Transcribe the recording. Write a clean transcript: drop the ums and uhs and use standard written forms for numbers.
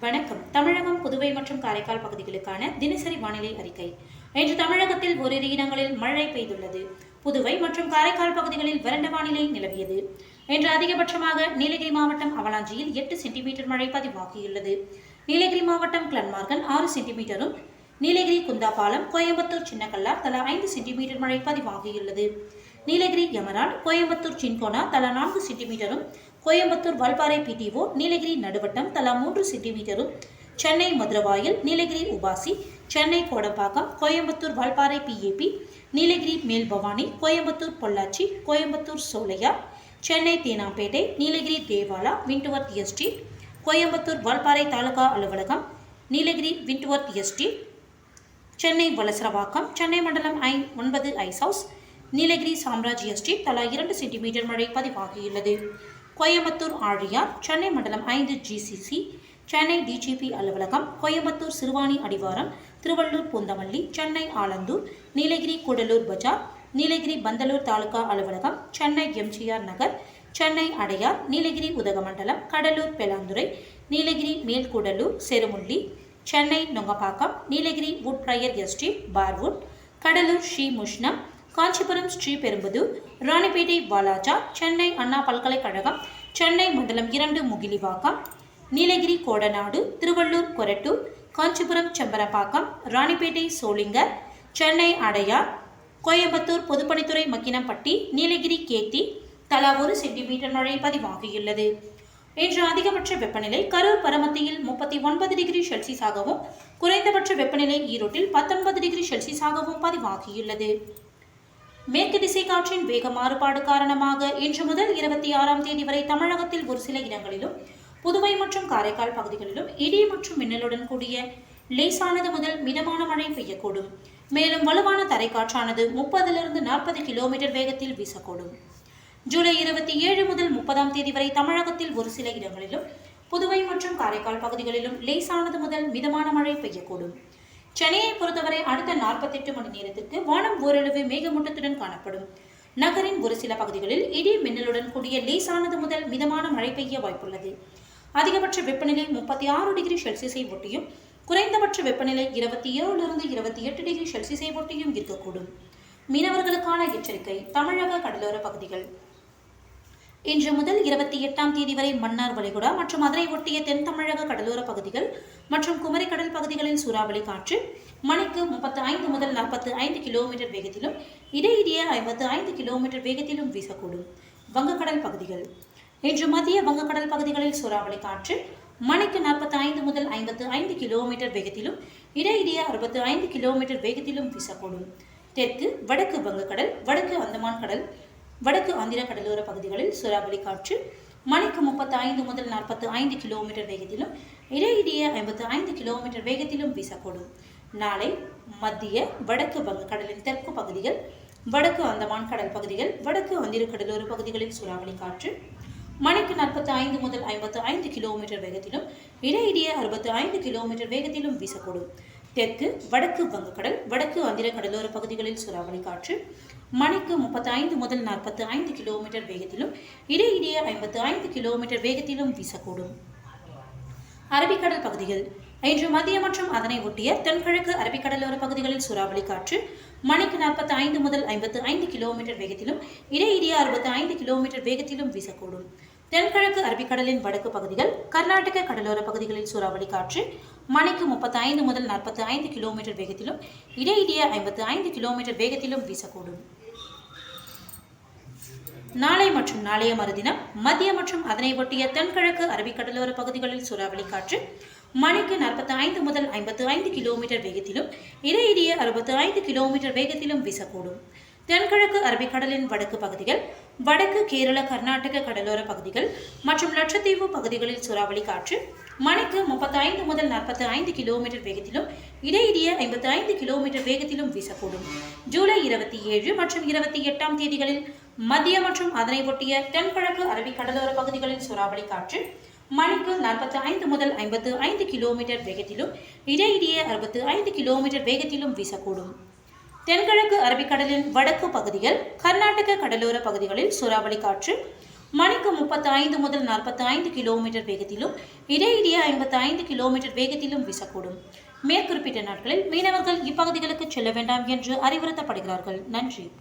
வணக்கம். தமிழகம், புதுவை மற்றும் காரைக்கால் பகுதிகளுக்கான தினசரி வானிலை அறிக்கை. இன்று தமிழகத்தில் ஓரிரு இடங்களில் மழை பெய்துள்ளது. புதுவை மற்றும் காரைக்கால் பகுதிகளில் வறண்ட வானிலை நிலவியது. இன்று அதிகபட்சமாக நீலகிரி மாவட்டம் அவலாஞ்சியில் 8 சென்டிமீட்டர் மழை பதிவாகியுள்ளது. நீலகிரி மாவட்டம் கிளன்மார்கன் 6 சென்டிமீட்டரும், நீலகிரி குந்தாபாலம், கோயம்புத்தூர் சின்னக்கல்லார் தலா 5 சென்டிமீட்டர் மழை பதிவாகியுள்ளது. நீலகிரி எமரால்ட், கோயம்புத்தூர் சின்கோனா தலா 4 சென்டிமீட்டரும், கோயம்புத்தூர் வால்பாறை பிடிஓ, நீலகிரி நடுவட்டம் தலா 3 சென்டிமீட்டரும், Chennai Maduravoyal, Nilgiri UPASI, Chennai Kodambakkam, Coimbatore Valparai PAP, Nilgiri Melbhavani, Coimbatore Pollachi, Coimbatore Solaiya, Chennai Teynampet, Nilgiri Devala, Wentworth estate, Coimbatore Valparai taluka அலுவலகம், நீலகிரி விண்ட்வர்த் எஸ்டேட், சென்னை வலசரவாக்கம், சென்னை மண்டலம் 9 ice house, Nilgiri Chamraj estate தலா 2 சென்டிமீட்டர் மழை பதிவாகியுள்ளது. கோயம்புத்தூர் ஆழியார், சென்னை மண்டலம் 5 ஜிசிசி, சென்னை டிஜிபி அலுவலகம், கோயம்புத்தூர் சிறுவாணி அடிவாரம், திருவள்ளூர் பூந்தமல்லி, சென்னை ஆலந்தூர், நீலகிரி கூடலூர் பஜார், நீலகிரி பந்தலூர் தாலுகா அலுவலகம், சென்னை எம்ஜிஆர் நகர், சென்னை அடையார், நீலகிரி உதகமண்டலம், கடலூர் பெலாந்துறை, நீலகிரி மேல்கூடலூர், செருமுள்ளி, சென்னை நொங்கப்பாக்கம், நீலகிரி வுட்பிரையர் எஸ்டேட், பார்வுட், கடலூர் ஸ்ரீமுஷ்ணம், காஞ்சிபுரம் ஸ்ரீபெரும்புதூர், ராணிப்பேட்டை வாலாஜா, சென்னை அண்ணா பல்கலைக்கழகம், சென்னை மண்டலம் 2 முகிலிவாக்கம், நீலகிரி கோடநாடு, திருவள்ளூர் கொரட்டூர், காஞ்சிபுரம் செம்பரப்பாக்கம், ராணிப்பேட்டை சோளிங்கர், சென்னை அடையார், கோயம்புத்தூர் பொதுப்பணித்துறை மக்கினம்பட்டி, நீலகிரி கேத்தி தலா 1 சென்டிமீட்டர் மழை பதிவாகியுள்ளது. இன்று அதிகபட்ச வெப்பநிலை கரூர் பரமத்தியில் 39 டிகிரி செல்சியஸாகவும், குறைந்தபட்ச வெப்பநிலை ஈரோட்டில் 19 டிகிரி செல்சியஸாகவும் பதிவாகியுள்ளது. மேற்கு திசை காற்றின் வேக மாறுபாடு காரணமாக இன்று முதல் 26ஆம் தேதி வரை தமிழகத்தில் ஒரு சில இடங்களிலும், புதுவை மற்றும் காரைக்கால் பகுதிகளிலும் இடி மற்றும் மின்னலுடன் கூடிய லேசானது முதல் மிதமான மழை பெய்யக்கூடும். மேலும் வலுவான தரைக்காற்றானது 30 40 கிலோமீட்டர் வேகத்தில் வீசக்கூடும். ஜூலை 27 முதல் 30ஆம் தேதி வரை தமிழகத்தில் ஒரு சில இடங்களிலும், புதுவை மற்றும் காரைக்கால் பகுதிகளிலும் லேசானது முதல் மிதமான மழை பெய்யக்கூடும். சென்னையை பொறுத்தவரை அடுத்த 48 மணி நேரத்திற்கு வானம் ஓரளவு மேகமூட்டத்துடன் காணப்படும். நகரின் ஒரு சில பகுதிகளில் இடி மின்னலுடன் கூடிய லேசானது முதல் மிதமான மழை பெய்ய வாய்ப்புள்ளது. அதிகபட்ச வெப்பநிலை 36 டிகிரி செல்சியஸை ஒட்டியும், குறைந்தபட்ச வெப்பநிலை 27 28 டிகிரி செல்சியஸை ஒட்டியும் இருக்கக்கூடும். மீனவர்களுக்கான எச்சரிக்கை. தமிழக கடலோர பகுதிகள். இன்று முதல் 28ஆம் தேதி வரை மன்னார் வளைகுடா மற்றும் அதனை ஒட்டிய தென் தமிழக கடலோர பகுதிகள் மற்றும் குமரி கடல் பகுதிகளில் சூறாவளி காற்று மணிக்கு 35 முதல் 45 கிலோமீட்டர் வேகத்திலும், இடையிடையே 55 கிலோமீட்டர் வேகத்திலும் வீசக்கூடும். வங்கக்கடல் பகுதிகள். இன்று மத்திய வங்கக்கடல் பகுதிகளில் சூறாவளி காற்று மணிக்கு 45 முதல் 55 கிலோமீட்டர் வேகத்திலும், இடையிடையே 65 கிலோமீட்டர் வேகத்திலும் வீசக்கூடும். தெற்கு வடக்கு வங்கக்கடல், வடக்கு அந்தமான் கடல், வடக்கு ஆந்திர கடலோர பகுதிகளில் சூறாவளி காற்று மணிக்கு 35 முதல் 45 கிலோமீட்டர் வேகத்திலும், இடையிடையே 55 கிலோமீட்டர் வேகத்திலும் வீசக்கூடும். நாளை மத்திய வடக்கு வங்கக்கடலின் தெற்கு பகுதிகள், வடக்கு அந்தமான் கடல் பகுதிகள், வடக்கு ஆந்திர கடலோர பகுதிகளில் சூறாவளி காற்று மணிக்கு 45 முதல் 55 கிலோமீட்டர் வேகத்திலும், இடையிடையே 65 கிலோமீட்டர் வேகத்திலும் வீசக்கூடும். தெற்கு வடக்கு வங்கக்கடல், வடக்கு ஆந்திர கடலோர பகுதிகளில் சூறாவளி காற்று மணிக்கு 35 முதல் 45 கிலோமீட்டர் வேகத்திலும், இடையிடையே 55 கிலோமீட்டர் வேகத்திலும் வீசக்கூடும். அரபிக்கடல் பகுதிகள். இன்று மத்திய மற்றும் அதனை ஒட்டிய தென்கிழக்கு அரபிக்கடலோர பகுதிகளில் சூறாவளி காற்று மணிக்கு 45 முதல் 55 கிலோமீட்டர் வேகத்திலும், இடையிடையே 65 கிலோமீட்டர் வேகத்திலும் வீசக்கூடும். தென்கிழக்கு அரபிக்கடலின் வடக்கு பகுதிகள், கர்நாடக கடலோர பகுதிகளில் சூறாவளி காற்று மணிக்கு 35 முதல் 45 கிலோமீட்டர் வேகத்திலும், இடையிடையே 55 கிலோமீட்டர் வேகத்திலும் வீசக்கூடும். நாளை மற்றும் நாளைய மறுதினம் மத்திய மற்றும் அதனை ஒட்டிய தென்கிழக்கு அரபிக்கடலோர பகுதிகளில் சூறாவளி காற்று மணிக்கு 45 முதல் 55 கிலோமீட்டர் வேகத்திலும், இடையிடையே 65 கிலோமீட்டர் வேகத்திலும் வீசக்கூடும். தென்கிழக்கு அரபிக்கடலின் வடக்கு பகுதிகள், வடக்கு கேரள கர்நாடக கடலோர பகுதிகள் மற்றும் லட்சத்தீவு பகுதிகளில் சூறாவளி காற்று மணிக்கு 35 முதல் 45 கிலோமீட்டர் வேகத்திலும், இடையிடையே 55 கிலோமீட்டர் வேகத்திலும் வீசக்கூடும். ஜூலை 27 மற்றும் 28ஆம் தேதிகளில் மத்திய மற்றும் அதனை ஒட்டிய தென்கிழக்கு அரபிக்கடலோர பகுதிகளில் சூறாவளி காற்று மணிக்கு 45 முதல் 55 கிலோமீட்டர் வேகத்திலும், இடையிடையே 65 கிலோமீட்டர் வேகத்திலும் வீசக்கூடும். தென்கிழக்கு அரபிக்கடலின் வடக்கு பகுதிகள், கர்நாடக கடலோர பகுதிகளில் சூறாவளி காற்று மணிக்கு 35 முதல் 45 கிலோமீட்டர் வேகத்திலும் இடையிடையே 55 கிலோமீட்டர் வேகத்திலும் வீசக்கூடும். மேற்குறிப்பிட்ட நாட்களில் மீனவர்கள் இப்பகுதிகளுக்கு செல்ல வேண்டாம் என்று அறிவுறுத்தப்படுகிறார்கள். நன்றி.